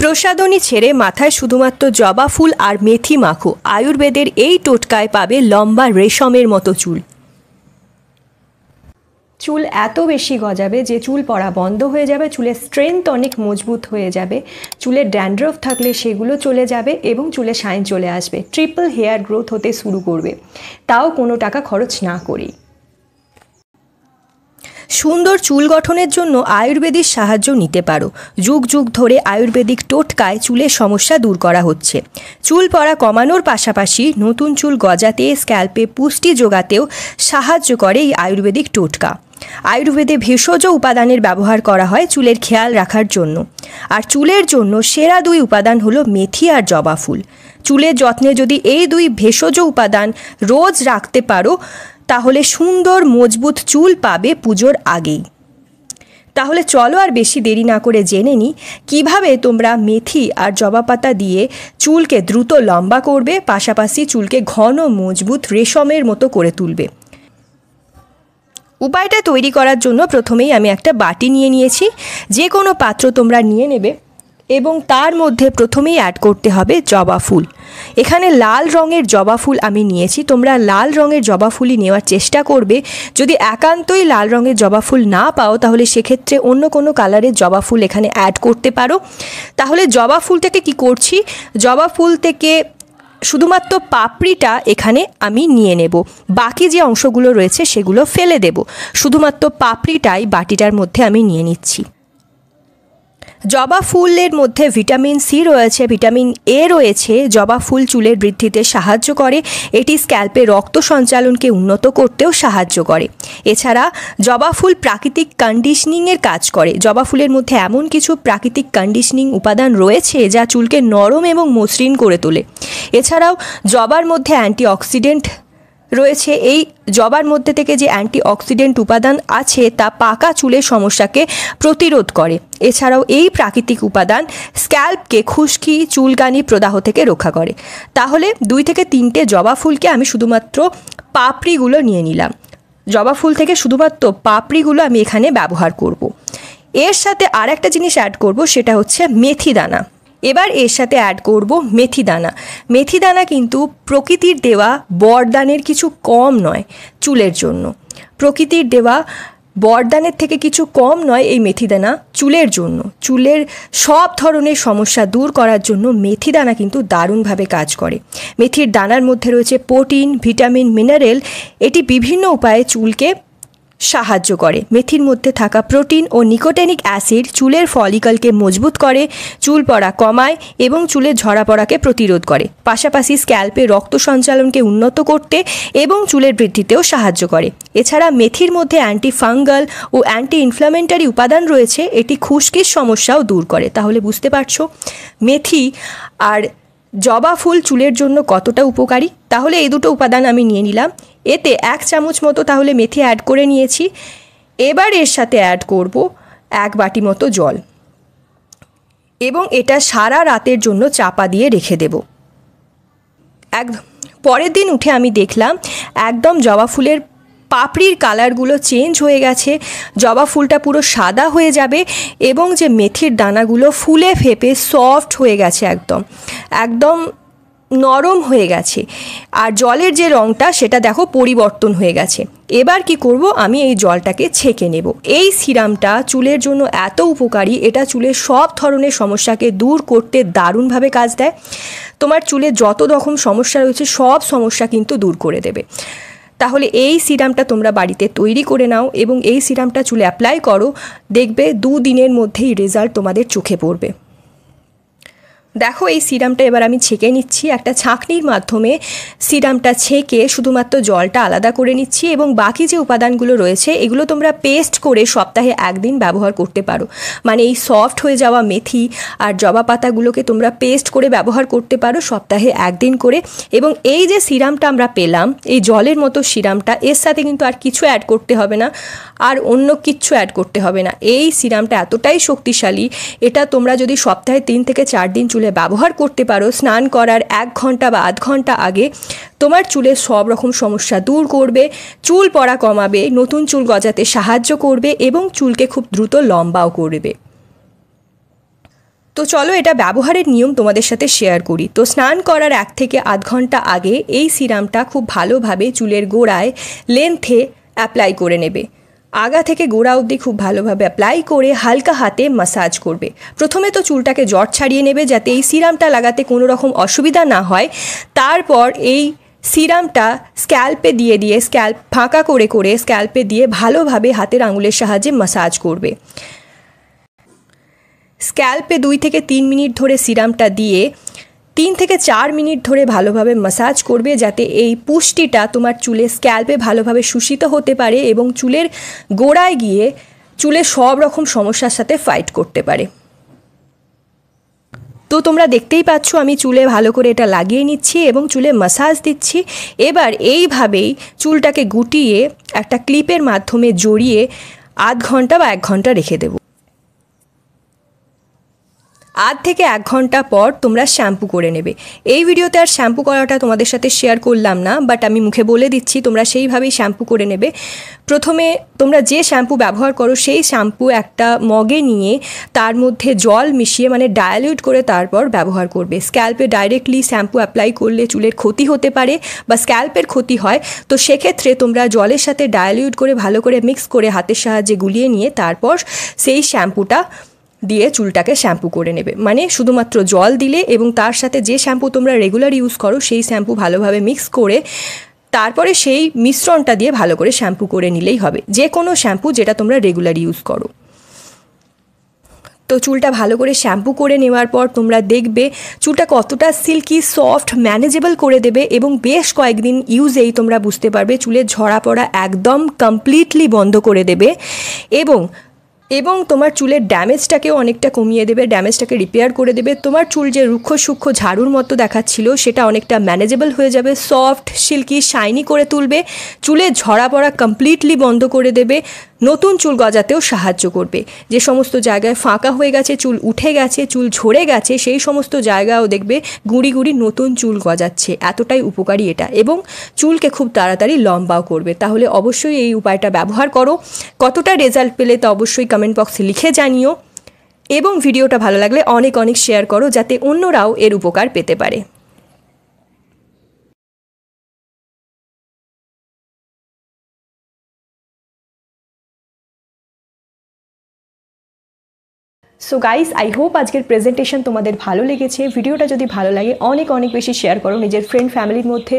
প্রসাধনী ছেড়ে মাথায় শুধুমাত্র জবা ফুল আর মেথি মাখো। আয়ুর্বেদের এই টোটকায় পাবে লম্বা রেশমের মতো চুল। চুল এত বেশি গজাবে যে চুল পড়া বন্ধ হয়ে যাবে, চুলের স্ট্রেংথ অনেক মজবুত হয়ে যাবে, চুলের ড্যান্ড্রফ থাকলে সেগুলো চলে যাবে এবং চুলে শাইন চলে আসবে। ট্রিপল হেয়ার গ্রোথ হতে শুরু করবে, তাও কোনো টাকা খরচ না করেই। সুন্দর চুল গঠনের জন্য আয়ুর্বেদিক সাহায্য নিতে পারো। যুগ যুগ ধরে আয়ুর্বেদিক টোটকায় চুলের সমস্যা দূর করা হচ্ছে। চুল পড়া কমানোর পাশাপাশি নতুন চুল গজাতে, স্ক্যাল্পে পুষ্টি যোগাতেও সাহায্য করে এই আয়ুর্বেদিক টোটকা। আয়ুর্বেদে ভেষজ উপাদানের ব্যবহার করা হয় চুলের খেয়াল রাখার জন্য। আর চুলের জন্য সেরা দুই উপাদান হলো মেথি আর জবা ফুল। চুলের যত্নে যদি এই দুই ভেষজ উপাদান রোজ রাখতে পারো তাহলে সুন্দর মজবুত চুল পাবে পুজোর আগেই। তাহলে চলো আর বেশি দেরি না করে জেনে নিই কীভাবে তোমরা মেথি আর জবা পাতা দিয়ে চুলকে দ্রুত লম্বা করবে, পাশাপাশি চুলকে ঘন মজবুত রেশমের মতো করে তুলবে। উপায়টা তৈরি করার জন্য প্রথমেই আমি একটা বাটি নিয়ে নিয়েছি। যে কোনো পাত্র তোমরা নিয়ে নেবে এবং তার মধ্যে প্রথমেই অ্যাড করতে হবে জবা ফুল। এখানে লাল রঙের জবা ফুল আমি নিয়েছি, তোমরা লাল রঙের জবা ফুলই নেওয়ার চেষ্টা করবে। যদি একান্তই লাল রঙের জবা ফুল না পাও তাহলে সেক্ষেত্রে অন্য কোনো কালারের জবা ফুল এখানে অ্যাড করতে পারো। তাহলে জবা ফুলটাকে কি করছি, জবা ফুল থেকে শুধুমাত্র পাপড়িটা এখানে আমি নিয়ে নেব, বাকি যে অংশগুলো রয়েছে সেগুলো ফেলে দেব। শুধুমাত্র পাপড়িটাই বাটিটার মধ্যে আমি নিয়ে নিচ্ছি। জবা ফুলের মধ্যে ভিটামিন সি রয়েছে, ভিটামিন এ রয়েছে। জবা ফুল চুলের বৃদ্ধিতে সাহায্য করে, এটি স্ক্যাল্পে রক্ত সঞ্চালনকে উন্নত করতেও সাহায্য করে। এছাড়া জবা ফুল প্রাকৃতিক কন্ডিশনিংয়ের কাজ করে। জবা ফুলের মধ্যে এমন কিছু প্রাকৃতিক কন্ডিশনিং উপাদান রয়েছে যা চুলকে নরম এবং মসৃণ করে তোলে। এছাড়াও জবার মধ্যে অ্যান্টিঅক্সিডেন্ট রয়েছে। এই জবার মধ্যে থেকে যে অ্যান্টিঅক্সিডেন্ট উপাদান আছে তা পাকা চুলের সমস্যাকে প্রতিরোধ করে। এছাড়াও এই প্রাকৃতিক উপাদান স্ক্যাল্পকে খুশকি, চুলকানি, প্রদাহ থেকে রক্ষা করে। তাহলে 2 থেকে 3টে জবা ফুলকে আমি শুধুমাত্র পাপড়িগুলো নিয়ে নিলাম। জবা ফুল থেকে শুধুমাত্র পাপড়িগুলো আমি এখানে ব্যবহার করব। এর সাথে আর একটা জিনিস অ্যাড করব, সেটা হচ্ছে মেথি দানা। এবার এর সাথে অ্যাড করব মেথি দানা। মেথি দানা কিন্তু প্রকৃতির দেওয়া বরদানের কিছু কম নয় চুলের জন্য। প্রকৃতির দেওয়া বরদানের থেকে কিছু কম নয় এই মেথি দানা চুলের জন্য। চুলের সব ধরনের সমস্যা দূর করার জন্য মেথি দানা কিন্তু দারুণভাবে কাজ করে। মেথির দানার মধ্যে রয়েছে প্রোটিন, ভিটামিন, মিনারেল। এটি বিভিন্ন উপায়ে চুলকে সাহায্য করে। মেথির মধ্যে থাকা প্রোটিন ও নিকোটিনিক অ্যাসিড চুলের ফলিকলকে মজবুত করে, চুল পড়া কমায় এবং চুলের ঝরা পড়াকে প্রতিরোধ করে। পাশাপাশি স্ক্যাল্পে রক্ত সঞ্চালনকে উন্নত করতে এবং চুলের বৃদ্ধিতেও সাহায্য করে। এছাড়া মেথির মধ্যে অ্যান্টি ফাঙ্গাল ও অ্যান্টি ইনফ্ল্যামেটরি উপাদান রয়েছে, এটি খুশকির সমস্যাও দূর করে। তাহলে বুঝতে পারছো মেথি আর জবা ফুল চুলের জন্য কতটা উপকারী। তাহলে এই দুটো উপাদান আমি নিয়ে নিলাম। এতে 1 চামচ মতো তাহলে মেথি অ্যাড করে নিয়েছি। এবার এর সাথে অ্যাড করব 1 বাটি মতো জল এবং এটা সারা রাতের জন্য চাপা দিয়ে রেখে দেব। পরের দিন উঠে আমি দেখলাম একদম জবা ফুলের পাপড়ির কালারগুলো চেঞ্জ হয়ে গেছে, জবা ফুলটা পুরো সাদা হয়ে যাবে এবং যে মেথির দানাগুলো ফুলে ফেপে সফট হয়ে গেছে, একদম নরম হয়ে গেছে। আর জলের যে রঙটা সেটা দেখো পরিবর্তন হয়ে গেছে। এবার কি করব, আমি এই জলটাকে ছেঁকে নেব। এই সিরামটা চুলের জন্য এত উপকারী, এটা চুলের সব ধরনের সমস্যাকে দূর করতে দারুণভাবে কাজ দেয়। তোমার চুলে যত রকম সমস্যা রয়েছে সব সমস্যা কিন্তু দূর করে দেবে। তাহলে এই সিরামটা তোমরা বাড়িতে তৈরি করে নাও এবং এই সিরামটা চুলে অ্যাপ্লাই করো, দেখবে 2 দিনের মধ্যেই রেজাল্ট তোমাদের চোখে পড়বে। দেখো এই সিরামটা এবার আমি ছেঁকে নিচ্ছি। একটা ছাঁকনির মাধ্যমে সিরামটা ছেঁকে শুধুমাত্র জলটা আলাদা করে নিচ্ছি এবং বাকি যে উপাদানগুলো রয়েছে এগুলো তোমরা পেস্ট করে সপ্তাহে 1 দিন ব্যবহার করতে পারো। মানে এই সফট হয়ে যাওয়া মেথি আর জবা পাতাগুলোকে তোমরা পেস্ট করে ব্যবহার করতে পারো সপ্তাহে 1 দিন করে। এবং এই যে সিরামটা আমরা পেলাম, এই জলের মতো সিরামটা, এর সাথে কিন্তু আর কিছু অ্যাড করতে হবে না, আর অন্য কিচ্ছু অ্যাড করতে হবে না। এই সিরামটা এতটাই শক্তিশালী, এটা তোমরা যদি সপ্তাহে 3 থেকে 4 দিন চুলে ব্যবহার করতে পারো, স্নান করার 1 ঘন্টা বা আধ ঘন্টা আগে, তোমার চুলের সব রকম সমস্যা দূর করবে, চুল পড়া কমাবে, নতুন চুল গজাতে সাহায্য করবে এবং চুলকে খুব দ্রুত লম্বাও করবে। তো চলো এটা ব্যবহারের নিয়ম তোমাদের সাথে শেয়ার করি। তো স্নান করার 1 থেকে আধ ঘন্টা আগে এই সিরামটা খুব ভালোভাবে চুলের গোড়ায় লেন্থে অ্যাপ্লাই করে নেবে। আগা থেকে গোড়া অবধি খুব ভালোভাবে অ্যাপ্লাই করে হালকা হাতে ম্যাসাজ করবে। প্রথমে তো চুলটাকে জট ছাড়িয়ে নেবে যাতে এই সিরামটা লাগাতে কোনো রকম অসুবিধা না হয়। তারপর এই সিরামটা স্ক্যাল্পে দিয়ে স্ক্যাল্প ফাঁকা করে স্ক্যাল্পে দিয়ে ভালোভাবে হাতের আঙুলের সাহায্যে ম্যাসাজ করবে। স্ক্যাল্পে 2 থেকে 3 মিনিট ধরে সিরামটা দিয়ে 3 থেকে 4 মিনিট ধরে ভালোভাবে ম্যাসাজ করবে যাতে এই পুষ্টিটা তোমার চুলের স্ক্যাল্পে ভালোভাবে শোষিত হতে পারে এবং চুলের গোড়ায় গিয়ে চুলের সব রকম সমস্যার সাথে ফাইট করতে পারে। তো তোমরা দেখতেই পাচ্ছ আমি চুলে ভালো করে এটা লাগিয়ে নিচ্ছি এবং চুলে ম্যাসাজ দিচ্ছি। এবার এইভাবেই চুলটাকে গুটিয়ে একটা ক্লিপের মাধ্যমে জড়িয়ে আধ ঘন্টা বা 1 ঘন্টা রেখে দেবো। আধ থেকে 1 ঘন্টা পর তোমরা শ্যাম্পু করে নেবে। এই ভিডিওতে আর শ্যাম্পু করাটা তোমাদের সাথে শেয়ার করলাম না, বাট আমি মুখে বলে দিচ্ছি তোমরা সেইভাবেই শ্যাম্পু করে নেবে। প্রথমে তোমরা যে শ্যাম্পু ব্যবহার করো সেই শ্যাম্পু একটা মগে নিয়ে তার মধ্যে জল মিশিয়ে মানে ডাইলিউট করে তারপর ব্যবহার করবে। স্ক্যাল্পে ডাইরেক্টলি শ্যাম্পু অ্যাপ্লাই করলে চুলের ক্ষতি হতে পারে বা স্ক্যাল্পের ক্ষতি হয়, তো সেক্ষেত্রে তোমরা জলের সাথে ডাইলিউট করে ভালো করে মিক্স করে হাতের সাহায্যে গুলিয়ে নিয়ে তারপর সেই শ্যাম্পুটা দিয়ে চুলটাকে শ্যাম্পু করে নেবে। মানে শুধুমাত্র জল দিলে এবং তার সাথে যে শ্যাম্পু তোমরা রেগুলার ইউজ করো সেই শ্যাম্পু ভালোভাবে মিক্স করে তারপরে সেই মিশ্রণটা দিয়ে ভালো করে শ্যাম্পু করে নিলেই হবে, যে কোনো শ্যাম্পু যেটা তোমরা রেগুলার ইউজ করো। তো চুলটা ভালো করে শ্যাম্পু করে নেওয়ার পর তোমরা দেখবে চুলটা কতটা সিল্কি সফট ম্যানেজেবল করে দেবে এবং বেশ কয়েকদিন ইউজেই তোমরা বুঝতে পারবে চুলের ঝরা পড়া একদম কমপ্লিটলি বন্ধ করে দেবে এবং তোমার চুলের ড্যামেজটাকেও অনেকটা কমিয়ে দেবে, ড্যামেজটাকে রিপেয়ার করে দেবে। তোমার চুল যে রুক্ষ সূক্ষ্ম ঝাড়ুর মতো দেখাচ্ছিল সেটা অনেকটা ম্যানেজেবল হয়ে যাবে, সফট সিল্কি শাইনি করে তুলবে, চুলের ঝরা পড়া কমপ্লিটলি বন্ধ করে দেবে, নতুন চুল গজাতেও সাহায্য করবে। যে সমস্ত জায়গায় ফাঁকা হয়ে গেছে, চুল উঠে গেছে, চুল ঝরে গেছে, সেই সমস্ত জায়গাও দেখবে গুঁড়ি গুঁড়ি নতুন চুল গজাচ্ছে। এতটাই উপকারী এটা এবং চুলকে খুব তাড়াতাড়ি লম্বাও করবে। তাহলে অবশ্যই এই উপায়টা ব্যবহার করো। কতটা রেজাল্ট পেলে তা অবশ্যই কমেন্ট বক্সে লিখে জানিও এবং ভিডিওটা ভালো লাগলে অনেক অনেক শেয়ার করো যাতে অন্যরাও এর উপকার পেতে পারে। সো গাইস, আই হোপ আজকের প্রেজেন্টেশন তোমাদের ভালো লেগেছে। ভিডিওটা যদি ভালো লাগে অনেক অনেক বেশি শেয়ার করো নিজের ফ্রেন্ড ফ্যামিলির মধ্যে,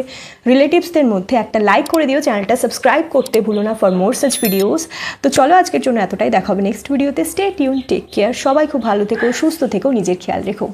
রিলেটিভসদের মধ্যে। একটা লাইক করে দিও, চ্যানেলটা সাবস্ক্রাইব করতে ভুলো না ফর মোর সাচ ভিডিওস। তো চলো আজকের জন্য এতটাই, দেখা হবে নেক্সট ভিডিওতে। স্টে টিউন, টেক কেয়ার, সবাই খুব ভালো থেকো, সুস্থ থেকো, নিজের খেয়াল রেখো।